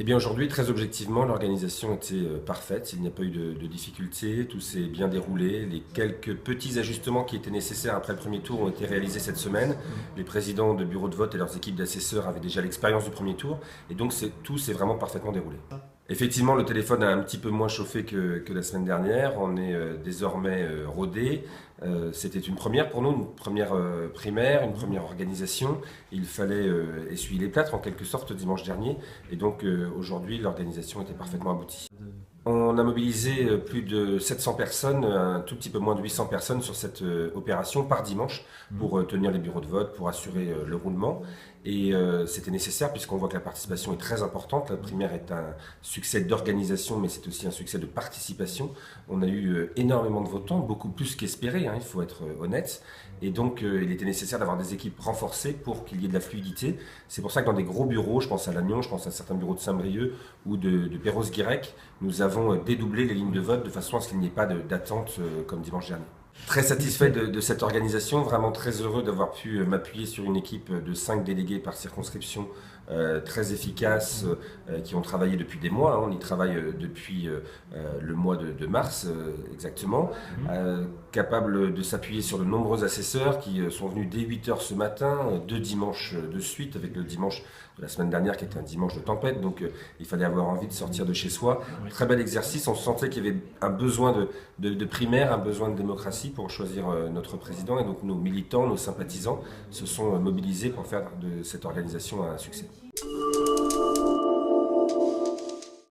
Eh bien aujourd'hui, très objectivement, l'organisation était parfaite, il n'y a pas eu de difficultés, tout s'est bien déroulé. Les quelques petits ajustements qui étaient nécessaires après le premier tour ont été réalisés cette semaine. Les présidents de bureaux de vote et leurs équipes d'assesseurs avaient déjà l'expérience du premier tour et donc tout s'est vraiment parfaitement déroulé. Effectivement, le téléphone a un petit peu moins chauffé que la semaine dernière, on est désormais rodé. C'était une première pour nous, une première primaire, une première organisation. Il fallait essuyer les plâtres en quelque sorte dimanche dernier et donc aujourd'hui l'organisation était parfaitement aboutie. On a mobilisé plus de 700 personnes, un tout petit peu moins de 800 personnes sur cette opération par dimanche pour tenir les bureaux de vote, pour assurer le roulement. Et c'était nécessaire puisqu'on voit que la participation est très importante. La primaire est un succès d'organisation, mais c'est aussi un succès de participation. On a eu énormément de votants, beaucoup plus qu'espéré, hein, il faut être honnête. Et donc il était nécessaire d'avoir des équipes renforcées pour qu'il y ait de la fluidité. C'est pour ça que dans des gros bureaux, je pense à Lannion, je pense à certains bureaux de Saint-Brieuc ou de Perros-Guirec, nous avons dédoublé les lignes de vote de façon à ce qu'il n'y ait pas d'attente comme dimanche dernier. Très satisfait de cette organisation, vraiment très heureux d'avoir pu m'appuyer sur une équipe de 5 délégués par circonscription très efficaces qui ont travaillé depuis des mois. Hein. On y travaille depuis le mois de mars exactement, capable de s'appuyer sur de nombreux assesseurs qui sont venus dès 8 heures ce matin, 2 dimanches de suite, avec le dimanche de la semaine dernière qui était un dimanche de tempête, donc il fallait avoir envie de sortir de chez soi. Très bel exercice, on sentait qu'il y avait un besoin de primaire, un besoin de démocratie pour choisir notre président, et donc nos militants, nos sympathisants se sont mobilisés pour faire de cette organisation un succès.